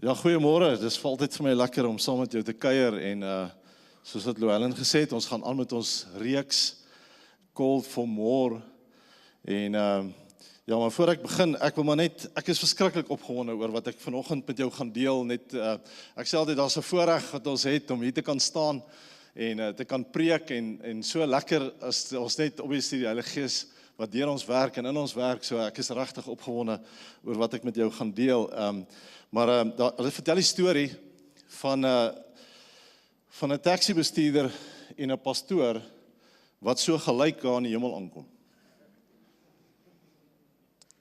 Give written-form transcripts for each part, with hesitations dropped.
Ja, goeiemôre. Dis altyd vir my lekker om saam met jou te kuier en soos wat Llewellyn gesê het, ons gaan aan met ons reeks Called for More. En ja, maar voor ek begin, ek is verskriklik opgewonde oor wat ek vanoggend met jou gaan deel. Net ek sê altyd daar's 'n voorreg wat ons het om hier te kan staan en te kan preek en so lekker as ons net obviously die Heilige Gees wat deur ons werk en in ons werk, so ek is regtig opgewonde oor wat ek met jou gaan deel. Maar hulle vertel die storie van 'n taxibestuurder en 'n pastoor wat so gelyk aan die hemel aankom.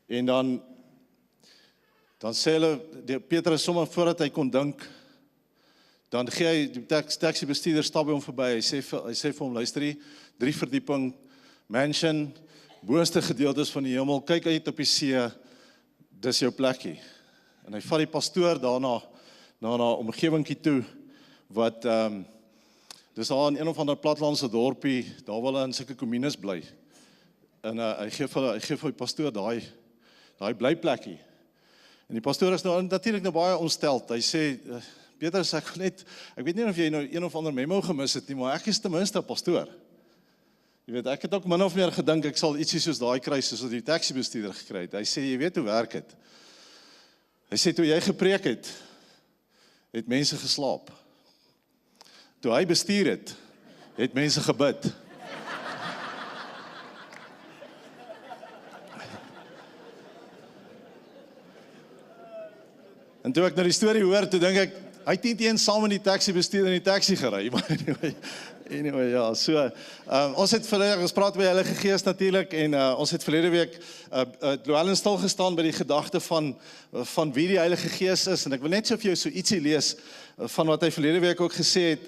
En dan sê hulle, Petrus sommer voordat hy kon dink, dan gee hy die taxibestuurder stap by hom verby. Hy sê vir hom, luister hier, 3 verdieping, mansion, boonste gedeeltes van die hemel, kyk uit op die see, dis jou plekkie. En hy vat die pastoor daarna na 'n omgewingkie toe, wat, dis daar in een of ander platlandse dorpie, daar wil hulle in sulke kommunes bly. En hy gee vir die pastoor daai blyplekkie. En die pastoor is natuurlik baie ontsteld. Hy sê, Petrus, ek weet nie of jy nou een of ander memo gemis het nie, maar ek is ten minste 'n pastoor. Jy weet, ek het ook min of meer gedink, ek sal ietsie soos daai kry, soos wat die taxibestuurder gekry het. Hy sê, jy weet hoe werk het. Hy sê, toe jy gepreek het mense geslaap. Toe hy bestuur het mense gebid. En toe ek nou die storie hoor, toe dink ek, hy het nie eens saam met die taxibestuurder in die taxi gery, maar anyway, ja, so, ons het verlede gespraat by Heilige Gees natuurlik, en ons het verlede week Llewellyn stil gestaan by die gedagte van wie die Heilige Gees is, en ek wil net so vir jou so ietsie lees, van wat hy verlede week ook gesê het,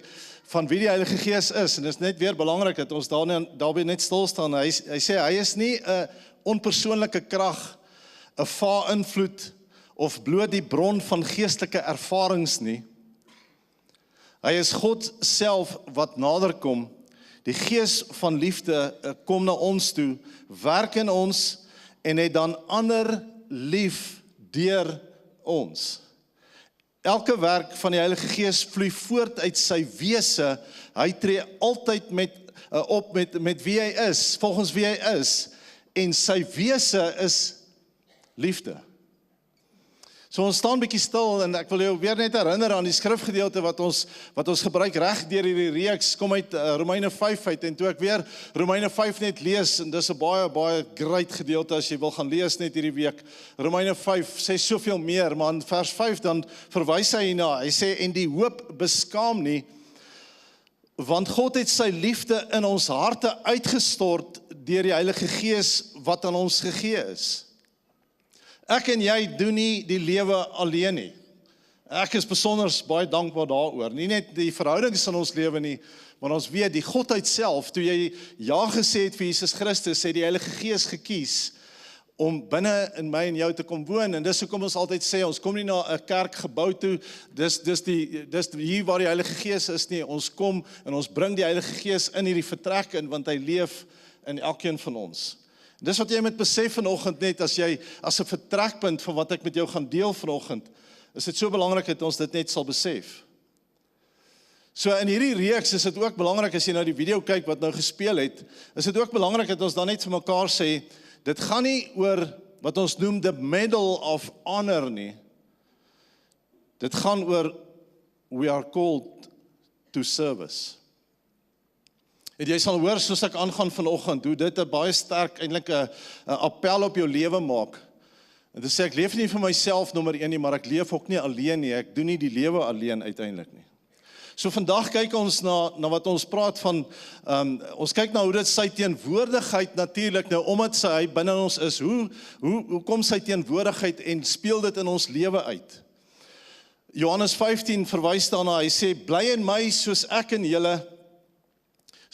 van wie die Heilige Gees is, en dit is net weer belangrik, dat ons daarby net stil staan. Hy sê, hy is nie 'n onpersoonlike krag, 'n vaar-invloed, of bloot die bron van geestelike ervarings nie. Hy is God self wat nader kom. Die Gees van liefde kom na ons toe, werk in ons en het dan ander lief deur ons. Elke werk van die Heilige Gees vloei voort uit sy wese. Hy tree altyd op met wie hy is, volgens wie hy is, en sy wese is liefde. So ons staan bietjie stil, en ek wil jou weer net herinner aan die skrifgedeelte wat ons gebruik reg deur hierdie reeks, kom uit Romeine 5 uit, en toe ek weer Romeine 5 net lees, en dis 'n baie great gedeelte as jy wil gaan lees net hierdie week. Romeine 5 sê soveel meer, maar in vers 5 dan verwys hy hierna. Hy sê, en die hoop beskaam nie, want God het sy liefde in ons harte uitgestort deur die Heilige Gees wat aan ons gegee is. Ek en jy doen nie die lewe alleen nie. Ek is besonder baie dankbaar daaroor. Nie net die verhoudings in ons lewe nie, maar ons weet die Godheid self, toe jy ja gesê het vir Jesus Christus, het die Heilige Gees gekies om binne in my en jou te kom woon. En dis hoekom ons altyd sê, ons kom nie na 'n kerkgebou toe, dis hier waar die Heilige Gees is nie. Ons kom en ons bring die Heilige Gees in hierdie vertrek in, want hy leef in elkeen van ons. Dis wat jy moet besef vanoggend net, as 'n vertrekpunt van wat ek met jou gaan deel vanoggend, is dit so belangrik dat ons dit net sal besef. So in hierdie reeks is dit ook belangrik, as jy nou die video kyk wat nou gespeel het, is dit ook belangrik dat ons dan net vir mekaar sê, dit gaan nie oor wat ons noem the Medal of Honor nie. Dit gaan oor we are called to service. En jy sal hoor, soos ek aangaan vanoggend, hoe dit 'n baie sterk, eintlik 'n appel op jou lewe maak. En dit sê, ek leef nie vir myself nommer 1 nie, maar ek leef ook nie alleen nie, ek doen nie die lewe alleen uiteindelik nie. So vandag kyk ons na wat ons praat van, ons kyk na hoe dit sy teenwoordigheid natuurlik, nou omdat hy binne ons is, hoe kom sy teenwoordigheid en speel dit in ons lewe uit? Johannes 15 verwys daarna, hy sê, bly in my soos ek in julle,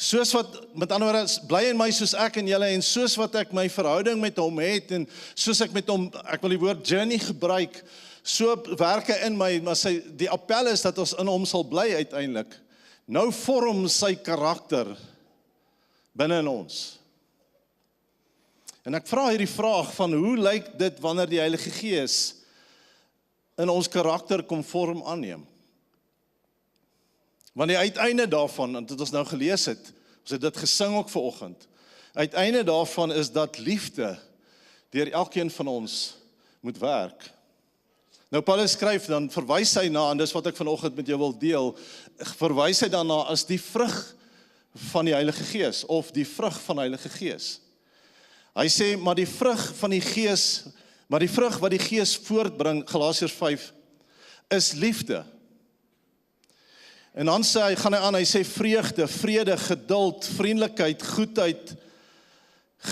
soos wat, met ander woorde, bly in my soos ek en julle, en soos wat ek my verhouding met hom het, en soos ek met hom, ek wil die woord journey gebruik, so werk hy in my, maar die appel is dat ons in hom sal bly uiteindelik. Nou vorm sy karakter binne in ons. En ek vra hierdie vraag van, hoe lyk dit wanneer die Heilige Gees in ons karakter kom vorm aanneem. Want die uiteinde daarvan, en dit ons nou gelees het, ons het dit gesing ook vanoggend, uiteinde daarvan is dat liefde deur elkeen van ons moet werk. Nou Paulus skryf, dan verwys hy na, en dis wat ek vanoggend met jou wil deel, verwys hy daarna as die vrug van die Heilige Gees, of die vrug van die Heilige Gees. Hy sê, maar die vrug van die Gees, maar die vrug wat die Gees voortbring, Galasiërs 5, is liefde. En dan gaan hy aan, hy sê vreugde, vrede, geduld, vriendelikheid, goedheid,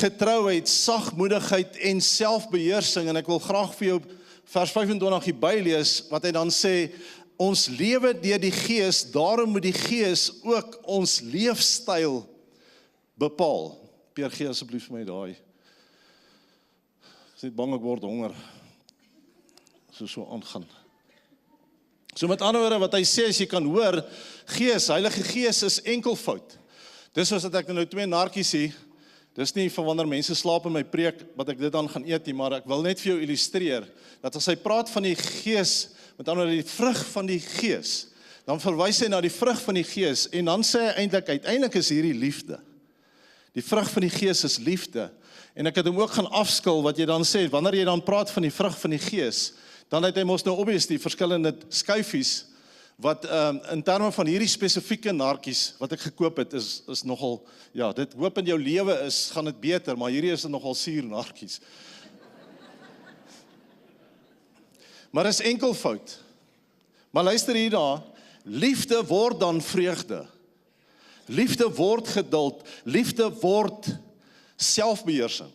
getrouheid, sagmoedigheid en selfbeheersing. En ek wil graag vir jou vers 25 hierby lees, wat hy dan sê, ons lewe deur die Gees, daarom moet die Gees ook ons leefstyl bepaal. Peer, gee asseblief vir my daai. Ek is net bang ek word honger. So aangaan. So met ander woorde wat hy sê, as jy kan hoor, Gees, Heilige Gees is enkelvoud. Dis soos dat ek nou 2 narkies sien, dis nie van wanneer mense slaap in my preek, wat ek dit dan gaan eet nie, maar ek wil net vir jou illustreer, dat as hy praat van die Gees, met ander woorde die vrug van die Gees, dan verwys hy na die vrug van die Gees, en dan sê hy uiteindelik is hierdie liefde. Die vrug van die Gees is liefde, en ek het hom ook gaan afskil, wat jy dan sê, wanneer jy dan praat van die vrug van die Gees, dan het hy mos nou obviously verskillende skuifies, wat in terme van hierdie spesifieke narkies, wat ek gekoop het, is nogal, ja, dit hoop in jou lewe is, gaan dit beter, maar hierdie is nogal suur narkies. Maar is enkelvoud. Maar luister hierna, liefde word dan vreugde. Liefde word geduld, liefde word selfbeheersing.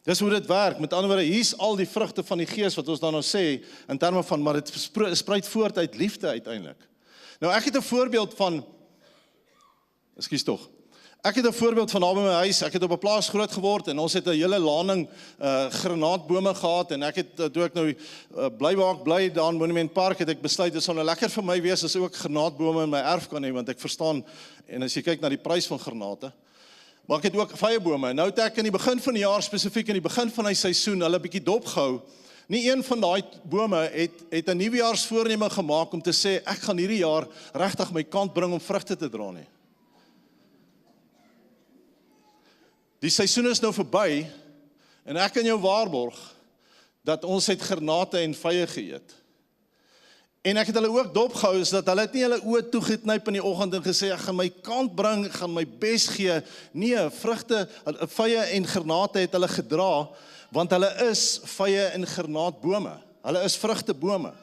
Dis hoe dit werk, met ander woorde, hier is al die vrugte van die Gees, wat ons dan nou sê, in terme van, maar dit spruit voort uit liefde uiteindelik. Nou ek het 'n voorbeeld van, ek het 'n voorbeeld van daar by my huis, ek het op 'n plaas groot geword, en ons het 'n hele lading granaatbome gehad, en ek het, toe ek nou bly waar ek bly, daar in Monument Park, het ek besluit, dit sal nou lekker vir my wees, as ek ook granaatbome in my erf kan hê, want ek verstaan, en as jy kyk na die prys van granate, maar ek het ook vyebome. Nou het ek in die begin van die jaar, spesifiek in die begin van die seisoen, hulle 'n bietjie dopgehou. Nie een van daai bome het 'n nuwejaarsvoorneme gemaak om te sê, ek gaan hierdie jaar regtig my kant bring om vrugte te dra nie. Die seisoen is nou verby, en ek kan jou waarborg, dat ons het granate en vye geëet. En ek het hulle ook dopgehou, is dat hulle het nie hulle oë toegeknyp in die oggend en gesê, ek gaan my kant bring, ek gaan my bes gee. Nee, vrugte, vye en granate het hulle gedra, want hulle is vye en granaatbome. Hulle is vrugtebome.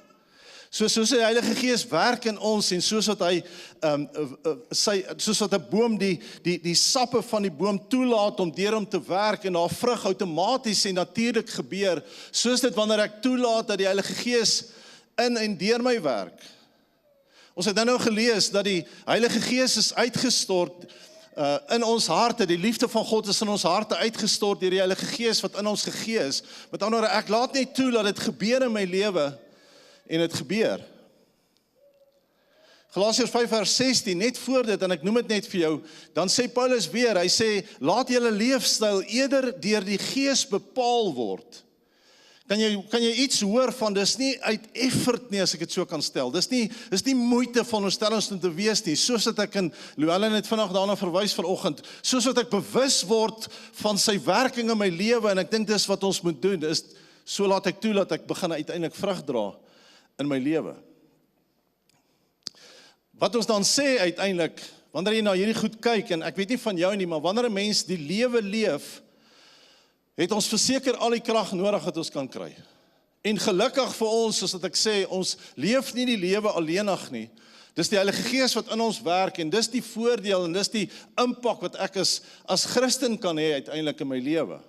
Soos die Heilige Gees werk in ons, en soos wat hy, soos wat 'n boom die sappe van die boom toelaat om deur hom te werk, en daar vrug outomaties en natuurlik gebeur, soos dit wanneer ek toelaat dat die Heilige Gees in en deur my werk. Ons het nou gelees dat die Heilige Gees is uitgestort in ons harte, die liefde van God is in ons harte uitgestort deur die Heilige Gees wat in ons gegee is. Met ander woorde, ek laat net toe dat dit gebeur in my lewe, en dit gebeur. Galasiërs 5 vers 16, net voor dit, en ek noem dit net vir jou, dan sê Paulus weer, hy sê, laat julle leefstyl eerder deur die Gees bepaal word. Kan jy iets hoor van, dis nie uit effort nie, as ek dit so kan stel, dis nie moeite van ons stellings om te wees nie, soos dat ek in, Luella het vandag daarna verwys vanoggend, soos dat ek bewus word van sy werking in my lewe, en ek dink dis wat ons moet doen, is, so laat ek toe, dat ek begin uiteindelik vrug dra in my lewe. Wat ons dan sê uiteindelik, wanneer jy na hierdie goed kyk, en ek weet nie van jou nie, maar wanneer 'n mens die lewe leef, het ons verseker al die krag nodig wat ons kan kry. En gelukkig vir ons, soos wat ek sê, ons leef nie die lewe alleenig nie. Dis die Heilige Gees wat in ons werk, en dis die voordeel, en dis die impak wat ek as Christen kan hê uiteindelik in my lewe.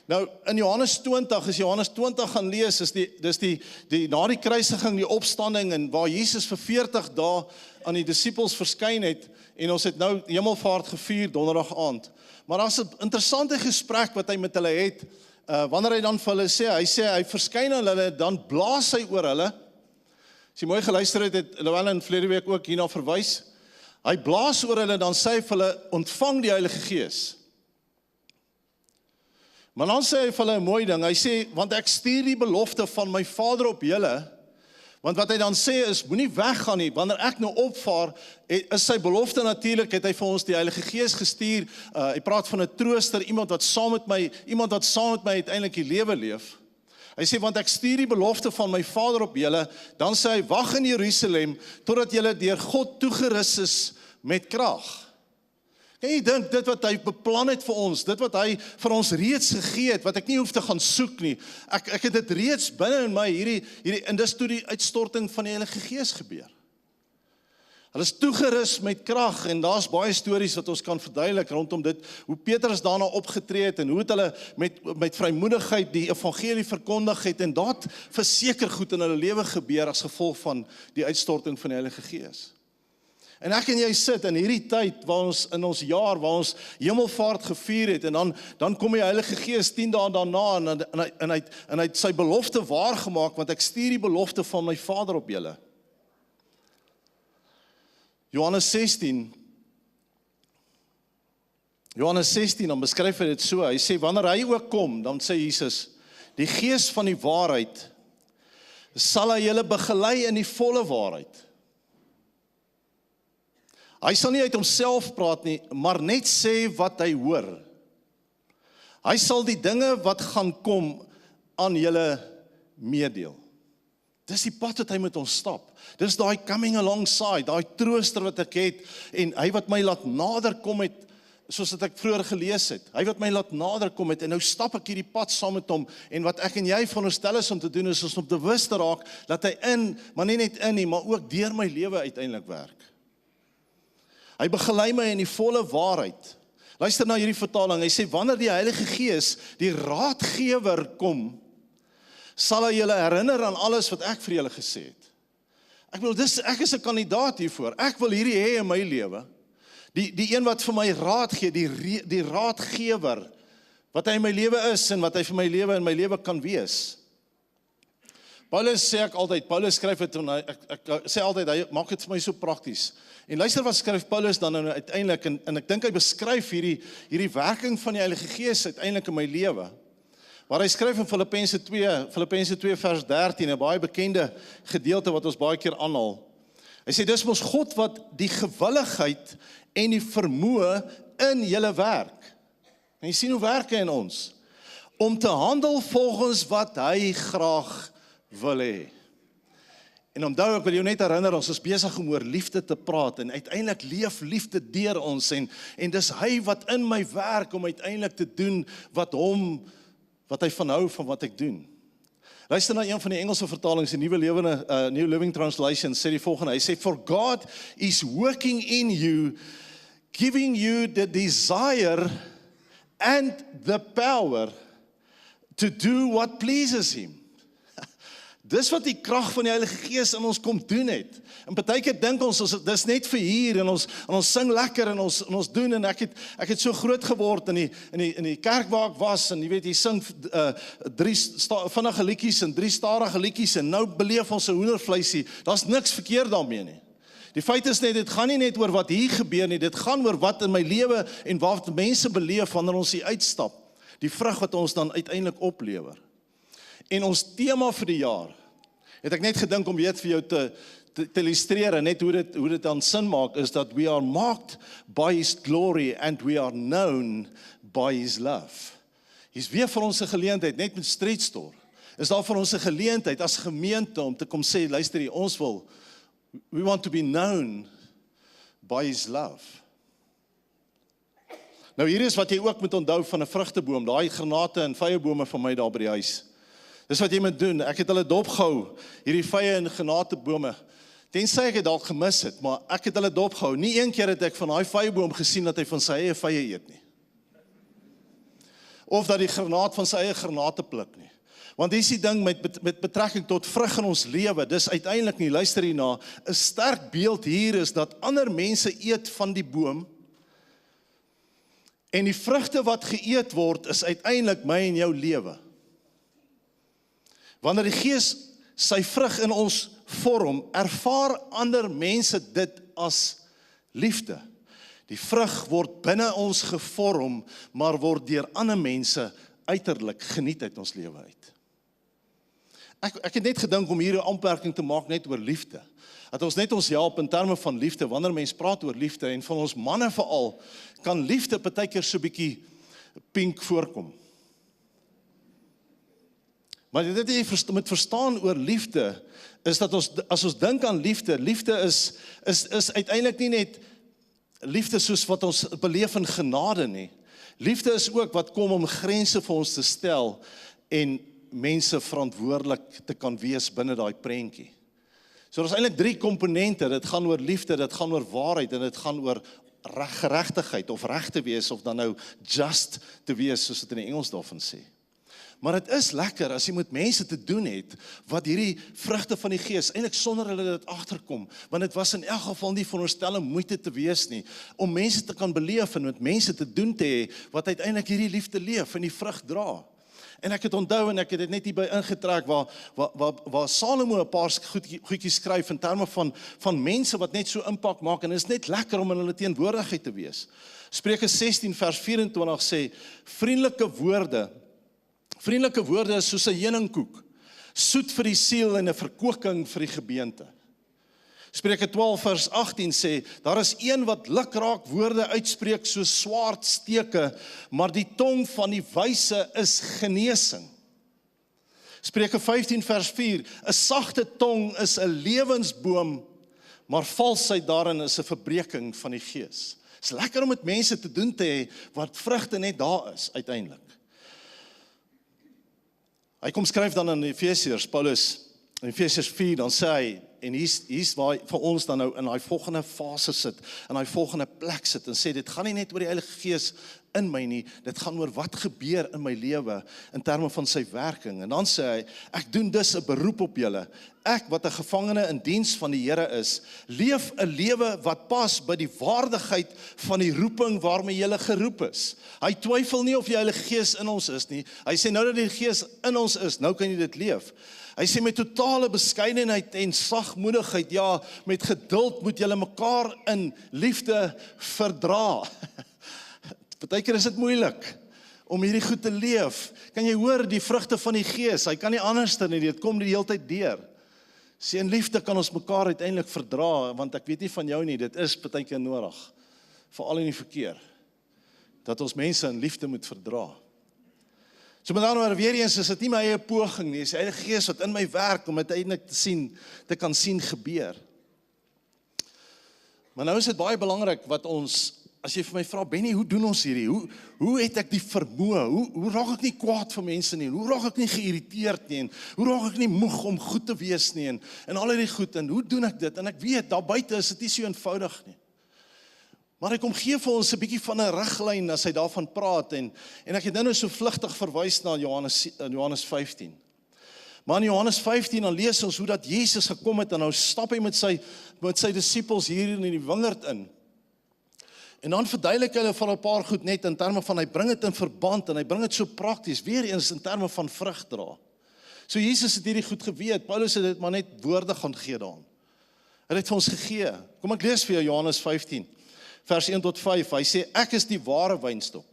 Nou, in Johannes 20, as Johannes 20 gaan lees, dis die na die kruisiging, die opstanding, en waar Jesus vir 40 dae aan die disippels verskyn het, en ons het nou Hemelvaart gevier donderdag aand. Maar daar's 'n interessante gesprek wat hy met hulle het, wanneer hy dan vir hulle sê, hy verskyn aan hulle, dan blaas hy oor hulle. As jy mooi geluister het Luella in verlede week ook hierna verwys, hy blaas oor hulle, dan sê hy vir hulle, ontvang die Heilige Gees. Maar dan sê hy vir hulle 'n mooi ding, hy sê, want ek stuur die belofte van my Vader op julle, want wat hy dan sê is, moenie weggaan nie, wanneer ek nou opvaar, is sy belofte natuurlik, het hy vir ons die Heilige Gees gestuur, hy praat van 'n trooster, iemand wat saam met my uiteindelik die lewe leef. Hy sê, want ek stuur die belofte van my Vader op julle, dan sê hy, wag in Jerusalem, totdat julle deur God toegerus is met krag. Kan jy dink, dit wat hy beplan het vir ons, dit wat hy vir ons reeds gegee het, wat ek nie hoef te gaan soek nie, ek het dit reeds binne in my, en dis toe die uitstorting van die Heilige Gees gebeur. Hulle is toegerus met krag, en daar's baie stories wat ons kan verduidelik rondom dit, hoe Petrus daarna opgetree het, en hoe het hulle met vrymoedigheid die evangelie verkondig het, en dat verseker goed in hulle lewe gebeur as gevolg van die uitstorting van die Heilige Gees. En ek en jy sit in hierdie tyd, in ons jaar, waar ons hemelvaart gevier het, en dan kom die Heilige Gees 10 dae daarna, en hy het sy belofte waargemaak, want ek stuur die belofte van my Vader op julle. Johannes 16, dan beskryf hy dit so, hy sê, wanneer hy ook kom, dan sê Jesus, die Gees van die waarheid, sal hy julle begelei in die volle waarheid. Hy sal nie uit homself praat nie, maar net sê wat hy hoor. Hy sal die dinge wat gaan kom aan julle meedeel. Dis die pad wat hy met ons stap. Dis daai coming alongside, daai trooster wat ek het, en hy wat my laat nader kom het, soos wat ek vroeër gelees het, hy wat my laat nader kom het, en nou stap ek hierdie pad saam met hom, en wat ek en jy veronderstel is om te doen, is om bewus te raak, dat hy maar nie net in nie, maar ook deur my lewe uiteindelik werk. Hy begelei my in die volle waarheid. Luister na hierdie vertaling, hy sê, wanneer die Heilige Gees, die raadgewer kom, sal hy julle herinner aan alles wat ek vir julle gesê het. Ek is 'n kandidaat hiervoor, ek wil hierdie hê in my lewe. Die een wat vir my raad gee, die raadgewer, wat hy in my lewe is, en wat hy vir my lewe in my lewe kan wees. Paulus skryf het, en ek sê altyd, hy maak dit vir my so prakties. En luister wat skryf Paulus dan nou uiteindelik, en ek dink hy beskryf hierdie werking van die Heilige Gees uiteindelik in my lewe. Waar hy skryf in Filippense 2 vers 13, 'n baie bekende gedeelte wat ons baie keer aanhaal. Hy sê, dis mos God wat die gewilligheid en die vermoë in julle werk. En jy sien hoe werk hy in ons? Om te handel volgens wat hy graag wil hê. En onthou, ek wil jou net herinner, ons is besig om oor liefde te praat, en uiteindelik leef liefde deur ons, en dis hy wat in my werk, om uiteindelik te doen, wat hy van hou van wat ek doen. Luister na een van die Engelse vertalings, die New Living Translation, sê die volgende, hy sê, for God is working in you, giving you the desire and the power to do what pleases him. Dis wat die krag van die Heilige Gees in ons kom doen het. En partykeer dink ons, dis net vir hier, en ons sing lekker, en ons doen, en ek het so groot geword in die kerk waar ek was, en jy weet, jy sing 3 vinnige liedjies, en 3 stadige liedjies, en nou beleef ons 'n hoendervleisie, daar's niks verkeerd daarmee nie. Die feit is net, dit gaan nie net oor wat hier gebeur nie, dit gaan oor wat in my lewe, en wat mense beleef, wanneer ons hier uitstap, die vrug wat ons dan uiteindelik oplewer. En ons tema vir die jaar, het ek net gedink om weet vir jou te illustreer, net hoe dit dan sin maak, is dat we are marked by his glory and we are known by his love. Hier's weer vir ons 'n geleentheid, net met Street Store, is daar vir ons 'n geleentheid as gemeente om te kom sê, luister hier, we want to be known by his love. Nou hier is wat jy ook moet onthou van 'n vrugteboom, daai granate en vyebome van my daar by die huis. Dis wat jy moet doen, ek het hulle dopgehou, hierdie vye en granatebome, tensy ek het dalk gemis het, maar ek het hulle dopgehou, nie een keer het ek van daai vyeboom gesien dat hy van sy eie vye eet nie, of dat die granaat van sy eie granate pluk nie, want dis die ding met betrekking tot vrug in ons lewe, dis uiteindelik nie, luister hierna, 'n sterk beeld hier is, dat ander mense eet van die boom, en die vrugte wat geëet word, is uiteindelik my en jou lewe. Wanneer die Gees sy vrug in ons vorm, ervaar ander mense dit as liefde. Die vrug word binne ons gevorm, maar word deur ander mense uiterlik geniet uit ons lewe uit. Ek het net gedink om hier 'n aanmerking te maak net oor liefde. Dat ons net ons help in terme van liefde, wanneer mense praat oor liefde, en van ons manne veral, kan liefde partykeer so 'n bietjie pink voorkom. Maar dit jy moet verstaan oor liefde, is dat as ons dink aan liefde, liefde is uiteindelik nie net liefde soos wat ons beleef in genade nie. Liefde is ook wat kom om grense vir ons te stel en mense verantwoordelik te kan wees binne daai prentjie. So daar is eintlik 3 komponente. Dit gaan oor liefde, dit gaan oor waarheid en dit gaan oor geregtigheid of reg te wees of dan nou just te wees soos dit in die Engels daarvan sê. Maar dit is lekker as jy met mense te doen het wat hierdie vrugte van die Gees eintlik sonder hulle dit agterkom, want dit was in elk geval nie veronderstel om moeite te wees nie, om mense te kan beleef en met mense te doen te hê wat uiteindelik hierdie liefde leef en die vrug dra. En ek het onthou en ek het dit net hierby ingetrek waar Salomo 'n paar goedjies skryf in terme van mense wat net so impak maak, en dit is net lekker om in hulle teenwoordigheid te wees. Spreuke 16 vers 24 sê, Vriendelike woorde is soos 'n heuningkoek, soet vir die siel en 'n verkoeking vir die gebeente. Spreuke 12 vers 18 sê, daar is een wat lukraak woorde uitspreek soos swaardsteke, maar die tong van die wyse is genesing. Spreuke 15 vers 4, 'n sagte tong is 'n lewensboom, maar valsheid daarin is 'n verbreeking van die gees. Dit is lekker om met mense te doen te hê wat vrugte net daar is uiteindelik. Hy kom skryf dan in Efesiërs, Paulus, in Efesiërs 4, dan sê hy, en hier's waar vir ons dan nou in daai volgende fase sit, in daai volgende plek sit, en sê, dit gaan nie net oor die Heilige Gees in my nie, dit gaan oor wat gebeur in my lewe, in terme van sy werking, en dan sê hy, ek doen dus 'n beroep op julle, ek wat 'n gevangene in diens van die Here is, leef 'n lewe wat pas by die waardigheid van die roeping waarmee julle geroep is. Hy twyfel nie of die Heilige Gees in ons is nie, hy sê nou dat die Gees in ons is, nou kan jy dit leef. Hy sê met totale beskeidenheid en sagmoedigheid, ja, met geduld moet julle mekaar in liefde verdra. Partykeer is dit moeilik om hierdie goed te leef. Kan jy hoor die vrugte van die Gees? Hy kan nie anders dan nie, dit kom die hele tyd deur. Sê in liefde kan ons mekaar uiteindelik verdra, want ek weet nie van jou nie, dit is partykeer nodig, veral in die verkeer, dat ons mense in liefde moet verdra. So met ander woorde, weer eens is dit nie my eie poging nie, is die Heilige Gees wat in my werk om uiteindelik te kan sien gebeur. Maar nou is dit baie belangrik wat ons, as jy vir my vra, Benny, hoe doen ons hierdie? Hoe het ek die vermoë? Hoe raak ek nie kwaad vir mense nie? Hoe raak ek nie geïrriteerd nie? En hoe raak ek nie moeg om goed te wees nie? En al hierdie goed, en hoe doen ek dit? En ek weet, daar buite is dit nie so eenvoudig nie. Maar hy kom gee vir ons 'n bietjie van 'n riglyn as hy daarvan praat, en ek het nou so vlugtig verwys na Johannes 15. Maar in Johannes 15 dan lees ons hoe dat Jesus gekom het, en nou stap hy met sy disippels hier in die wingerd in. En dan verduidelik hy van 'n paar goed net in terme van, hy bring dit in verband, en hy bring dit so prakties, weer eens in terme van vrug dra. So Jesus het hierdie goed geweet, Paulus het dit maar net woorde gaan gee daaraan. Hy het dit vir ons gegee. Kom ek lees vir jou Johannes 15. Vers 1 tot 5, hy sê, ek is die ware wynstok,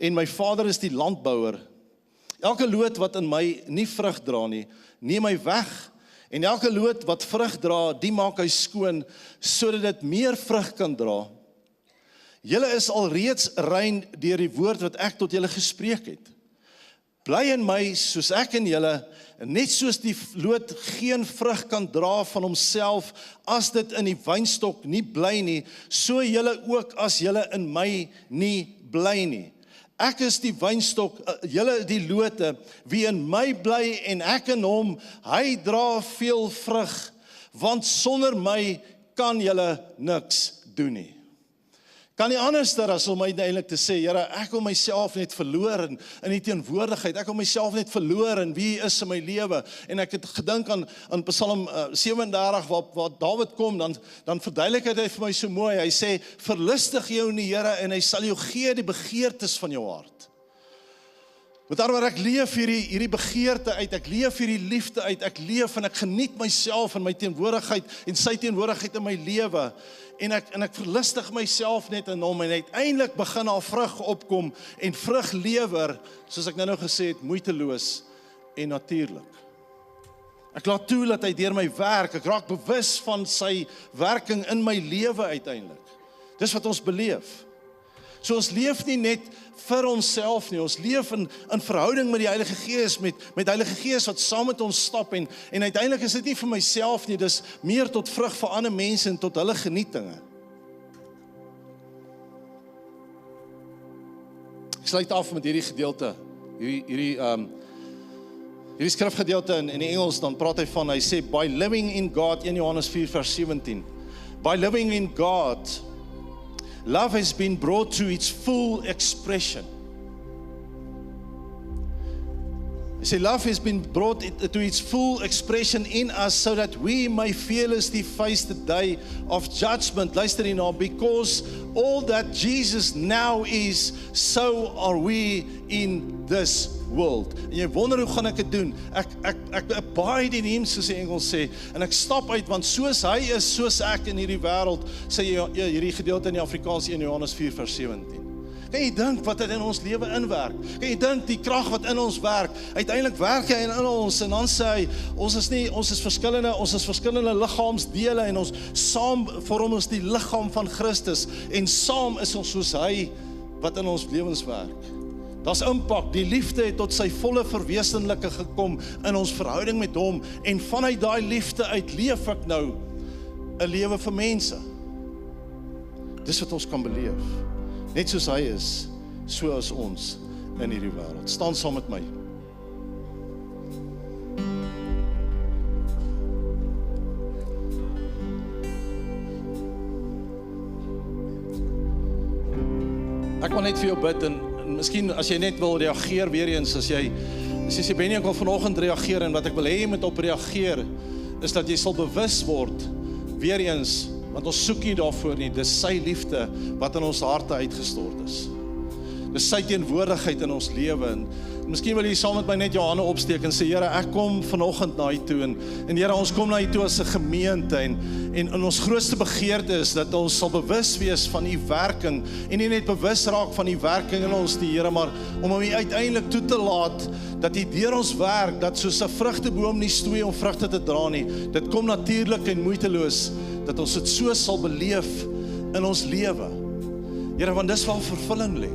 en my Vader is die landbouer. Elke loot wat in my nie vrug dra nie, neem hy weg, en elke loot wat vrug dra, die maak hy skoon, sodat dit meer vrug kan dra. Julle is alreeds rein deur die woord wat ek tot julle gespreek het. Bly in my soos ek in julle, net soos die loot geen vrug kan dra van homself as dit in die wynstok nie bly nie, so julle ook as julle in my nie bly nie. Ek is die wynstok, julle die lote, wie in my bly en ek in hom, hy dra veel vrug, want sonder my kan julle niks doen nie. Kan nie anders as om uiteindelik te sê, Here, ek wil myself net verloor in die teenwoordigheid, ek wil myself net verloor in wie is in my lewe, en ek het gedink aan Psalm 37, waar Dawid kom, dan verduidelik hy vir my so mooi, hy sê, verlustig jou in die Here, en hy sal jou gee die begeertes van jou hart. Met ander woorde, ek leef hierdie begeerte uit, ek leef hierdie liefde uit, ek leef en ek geniet myself en my teenwoordigheid en sy teenwoordigheid in my lewe. En ek verlustig myself net in hom en uiteindelik begin al vrug opkom en vrug lewer, soos ek nou gesê het, moeiteloos en natuurlik. Ek laat toe dat hy deur my werk, ek raak bewus van sy werking in my lewe uiteindelik. Dis wat ons beleef. So ons leef nie net vir onsself nie, ons leef in verhouding met die Heilige Gees, met Heilige Gees wat saam met ons stap en uiteindelik is dit nie vir myself nie, dis meer tot vrug vir ander mense en tot hulle genietinge. Ek sluit af met hierdie gedeelte, hierdie skrifgedeelte in die Engels, dan praat hy sê, by living in God, 1 Johannes 4 vers 17, by living in God, love has been brought to its full expression. He said, love has been brought to its full expression in us so that we may fearlessly face the day of judgment. Luister hierna, because all that Jesus now is, so are we in this world. En jy wonder hoe gaan ek dit doen? Ek abide in hom, soos die Engels sê, en ek stap uit, want soos hy is, soos ek in hierdie wêreld, sê hierdie gedeelte in die Afrikaans 1 Johannes 4 vers 17. Kan jy dink wat dit in ons lewe inwerk? Kan jy dink die krag wat in ons werk? Uiteindelik werk hy in ons en dan sê hy, ons is verskillende liggaamsdele en ons saam vorm ons die liggaam van Christus en saam is ons soos hy wat in ons lewens werk. Daar's impak, die liefde het tot sy volle verwesenlike gekom in ons verhouding met hom en vanuit daai liefde uit leef ek nou 'n lewe vir mense. Dis wat ons kan beleef. Net soos hy is, so is ons in hierdie wêreld. Staan saam met my. Ek wil net vir jou bid en miskien as jy net wil reageer weer eens, as jy sê Benny, ek wil vanoggend reageer en wat ek wil hê jy moet op reageer, is dat jy sal bewus word, weer eens, want ons soek nie daarvoor nie, dis sy liefde wat in ons harte uitgestort is. Dis sy teenwoordigheid in ons lewe en miskien wil jy saam met my net jou hande opsteek en sê, Here, ek kom vanoggend na U toe en Here, ons kom na U toe as 'n gemeente en ons grootste begeerte is dat ons sal bewus wees van U werking en nie net bewus raak van U werking in ons die Here, maar om U uiteindelik toe te laat dat U deur ons werk, dat soos 'n vrugteboom nie stoei om vrugte te dra nie, dit kom natuurlik en moeiteloos, dat ons dit so sal beleef in ons lewe. Here, want dis waar vervulling lê.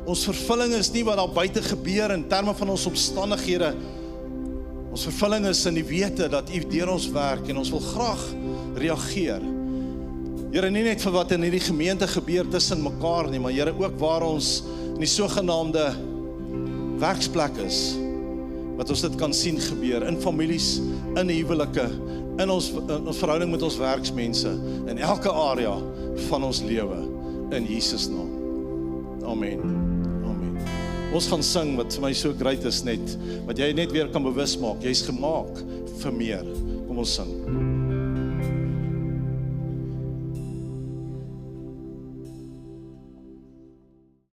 Ons vervulling is nie wat daar buite gebeur in terme van ons omstandighede. Ons vervulling is in die wete dat U deur ons werk en ons wil graag reageer. Here, nie net vir wat in hierdie gemeente gebeur tussen mekaar nie, maar Here, ook waar ons in die sogenaamde werksplek is, wat ons dit kan sien gebeur, in families, in huwelike, in ons verhouding met ons werksmense, in elke area van ons lewe, in Jesus naam. Amen. Amen. Ons gaan sing wat vir my so great is net, wat jy net weer kan bewus maak, jy's gemaak vir meer. Kom ons sing.